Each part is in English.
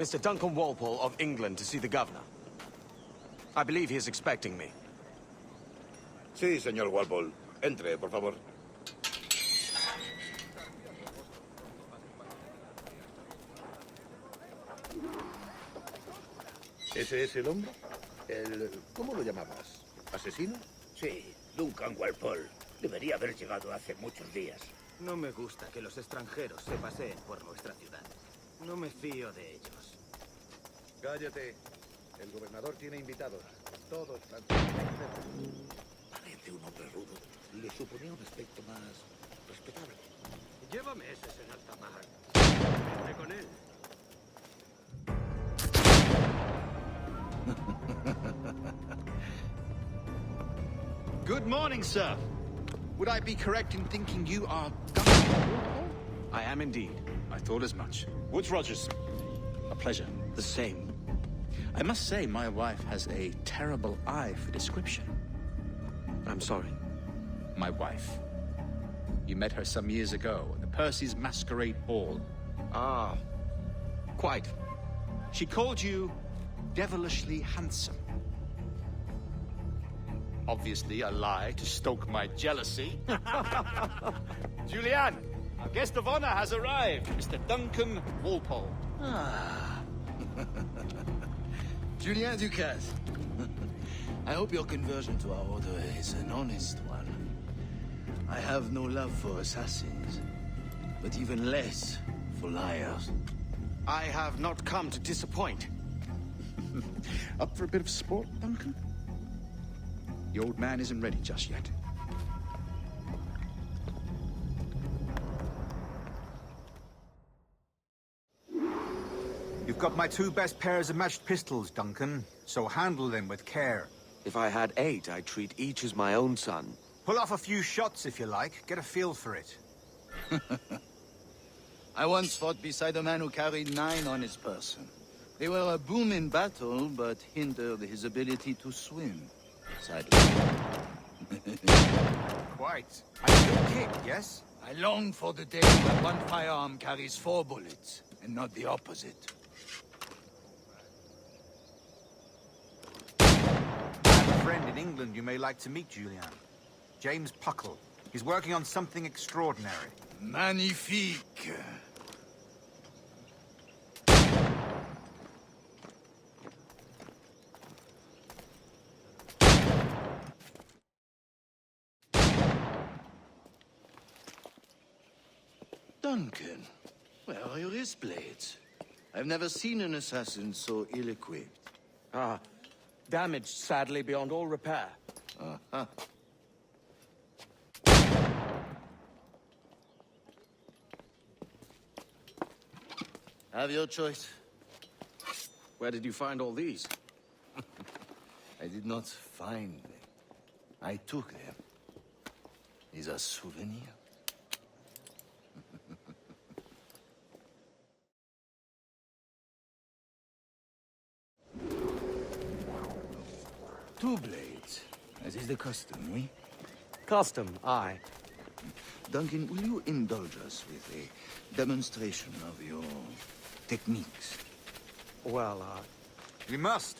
Mr. Duncan Walpole of England to see the governor. I believe he is expecting me. Sí, señor Walpole. Entre, por favor. ¿Ese es el hombre? ¿Cómo lo llamabas? ¿Asesino? Sí, Duncan Walpole. Debería haber llegado hace muchos días. No me gusta que los extranjeros se paseen por nuestra ciudad. No me fío de ellos. Cállate. El gobernador tiene invitados. Todos están... Parece un hombre rudo. Le suponía un aspecto más respetable. Llévame ese, señor Tamar. Vente con él. Good morning, sir. Would I be correct in thinking you are Duncan? I am indeed. I thought as much. Woods Rogers. A pleasure. The same. I must say, my wife has a terrible eye for description. I'm sorry. My wife. You met her some years ago at the Percy's Masquerade Ball. Ah, quite. She called you devilishly handsome. Obviously a lie to stoke my jealousy. Julianne, our guest of honor has arrived, Mr. Duncan Walpole. Ah. Julien Ducasse. I hope your conversion to our order is an honest one. I have no love for assassins, but even less for liars. I have not come to disappoint. Up for a bit of sport, Duncan? The old man isn't ready just yet. You've got my two best pairs of matched pistols, Duncan, so handle them with care. If I had 8, I'd treat each as my own son. Pull off a few shots if you like, get a feel for it. I once fought beside a man who carried 9 on his person. They were a boon in battle, but hindered his ability to swim. Sadly. Quite. A good kick, yes? I long for the day when one firearm carries 4 bullets, and not the opposite. I have a friend in England you may like to meet, Julian. James Puckle. He's working on something extraordinary. Magnifique. Duncan, where are your wrist blades? I've never seen an assassin so ill-equipped. Ah, damaged sadly beyond all repair. Uh-huh. Have your choice. Where did you find all these? I did not find them. I took them. These are souvenirs. Two blades, as is the custom, oui? Custom, aye. Duncan, will you indulge us with a demonstration of your techniques? Well, We must.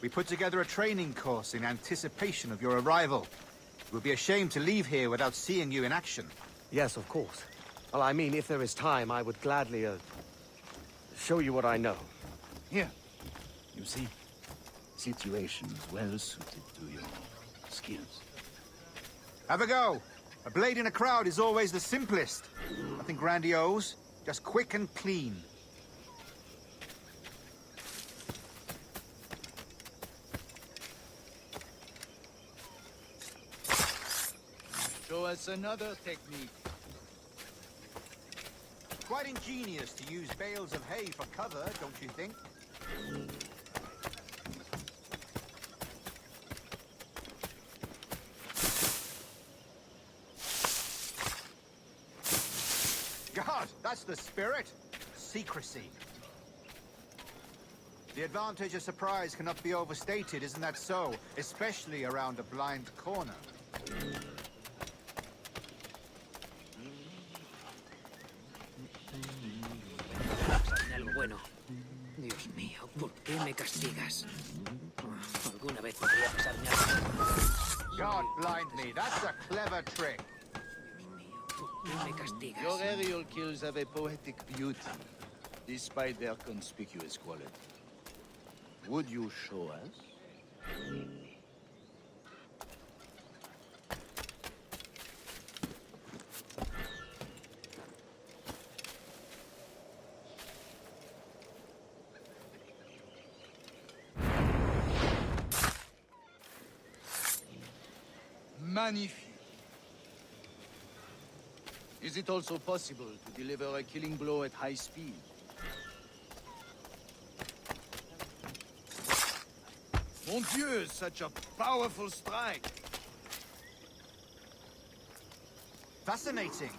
We put together a training course in anticipation of your arrival. It would be a shame to leave here without seeing you in action. yes, of course. Well, I mean, if there is time, I would gladly, show you what I know. Here, you see, situations well suited to your skills. Have a go. A blade in a crowd is always the simplest. Nothing grandiose, just quick and clean. Show us another technique. Quite ingenious to use bales of hay for cover, don't you think? God, that's the spirit. Secrecy. The advantage of surprise cannot be overstated, isn't that so? Especially around a blind corner. Algo bueno. Dios. Dios mío, ¿por qué me castigas? Alguna vez podría pasarme algo. God blind me, that's a clever trick. Dios mío, ¿por qué me castigas? Your aerial kills have a poetic beauty, despite their conspicuous quality. Would you show us? Magnifique. Is it also possible to deliver a killing blow at high speed? Mon Dieu, such a powerful strike! Fascinating.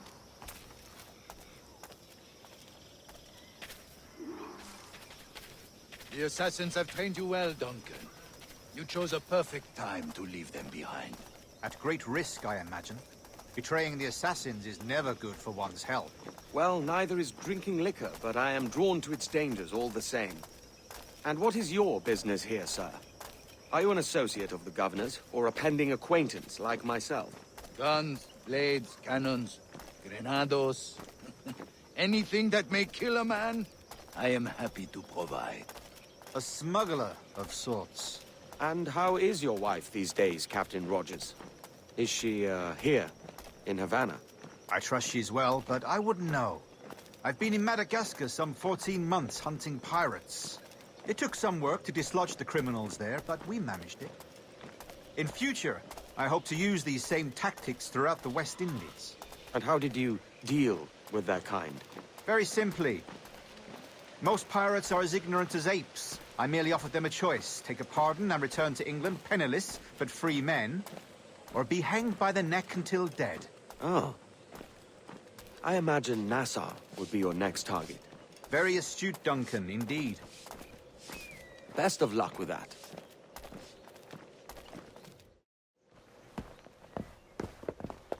The assassins have trained you well, Duncan. You chose a perfect time to leave them behind. At great risk, I imagine. Betraying the assassins is never good for one's health. Well, neither is drinking liquor, but I am drawn to its dangers all the same. And what is your business here, sir? Are you an associate of the governor's, or a pending acquaintance like myself? Guns, blades, cannons, grenados. Anything that may kill a man, I am happy to provide. A smuggler of sorts. And how is your wife these days, Captain Rogers? Is she, here, in Havana? I trust she's well, but I wouldn't know. I've been in Madagascar some 14 months hunting pirates. It took some work to dislodge the criminals there, but we managed it. In future, I hope to use these same tactics throughout the West Indies. And how did you deal with that kind? Very simply. Most pirates are as ignorant as apes. I merely offered them a choice. Take a pardon and return to England penniless, but free men. Or be hanged by the neck until dead. Oh. I imagine Nassau would be your next target. Very astute, Duncan, indeed. Best of luck with that.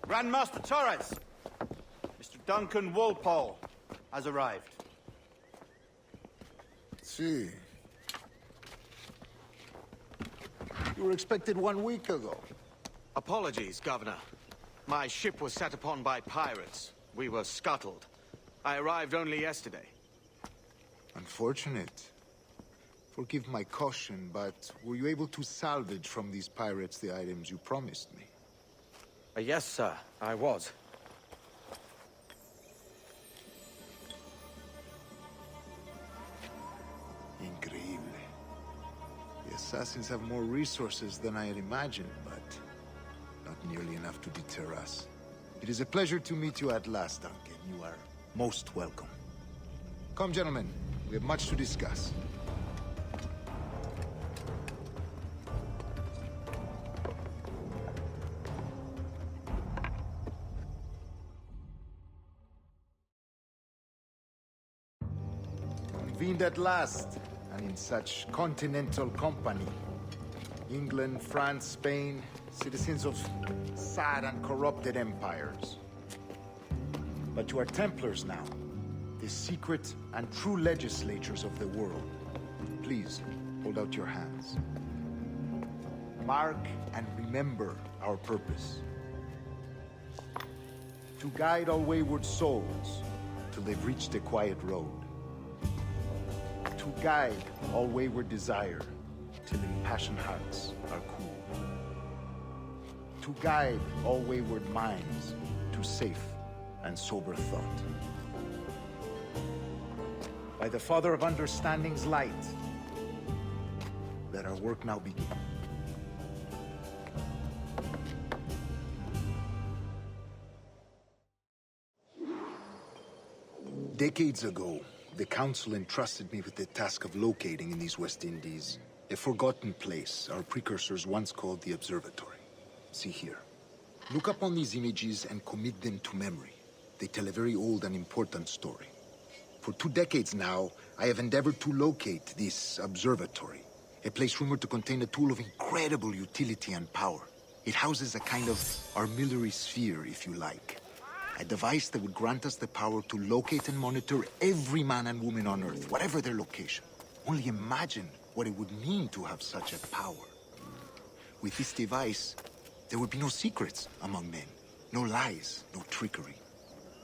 Grandmaster Torres! Mr. Duncan Walpole has arrived. See. You were expected 1 week ago. Apologies, Governor. My ship was set upon by pirates. We were scuttled. I arrived only yesterday. Unfortunate. Forgive my caution, but were you able to salvage from these pirates the items you promised me? Yes, sir, I was. Increíble. The assassins have more resources than I had imagined, but not nearly enough to deter us. It is a pleasure to meet you at last, Duncan. You are most welcome. Come, gentlemen. We have much to discuss. Convened at last, and in such continental company. England, France, Spain, citizens of sad and corrupted empires. But you are Templars now, the secret and true legislators of the world. Please, hold out your hands. Mark and remember our purpose. To guide all wayward souls till they've reached a quiet road. To guide all wayward desire till impassioned hearts are cool. To guide all wayward minds to safe and sober thought. By the Father of Understanding's light, let our work now begin. Decades ago, the Council entrusted me with the task of locating in these West Indies a forgotten place our precursors once called the Observatory. See here. Look upon these images and commit them to memory. They tell a very old and important story. For 2 decades now, I have endeavored to locate this observatory, a place rumored to contain a tool of incredible utility and power. It houses a kind of armillary sphere, if you like. A device that would grant us the power to locate and monitor every man and woman on Earth, whatever their location. Only imagine what it would mean to have such a power. With this device, there would be no secrets among men. No lies, no trickery.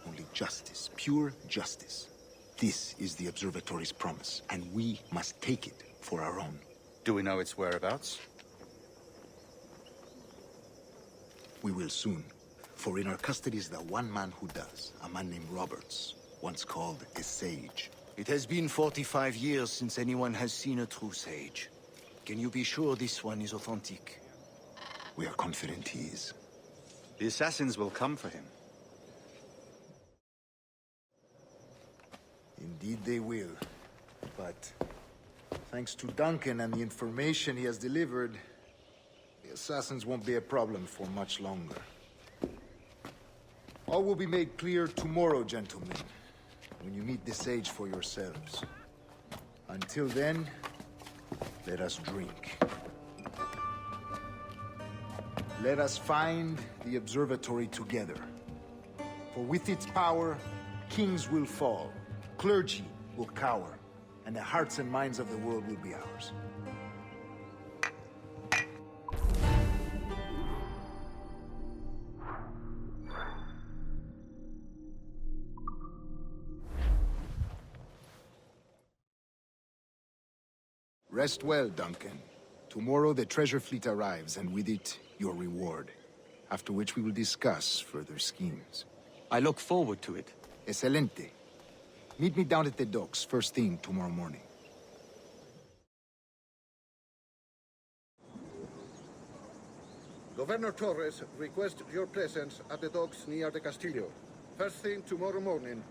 Only justice, pure justice. This is the Observatory's promise, and we must take it for our own. Do we know its whereabouts? We will soon. For in our custody is the one man who does, a man named Roberts, once called a sage. It has been 45 years since anyone has seen a true sage. Can you be sure this one is authentic? We are confident he is. The assassins will come for him. Indeed they will. But thanks to Duncan and the information he has delivered, the assassins won't be a problem for much longer. All will be made clear tomorrow, gentlemen, when you meet the sage for yourselves. Until then, let us drink. Let us find the Observatory together. For with its power, kings will fall, clergy will cower, and the hearts and minds of the world will be ours. Rest well, Duncan. Tomorrow the treasure fleet arrives, and with it, your reward. After which we will discuss further schemes. I look forward to it. Excelente. Meet me down at the docks first thing tomorrow morning. Governor Torres requests your presence at the docks near the Castillo. First thing tomorrow morning,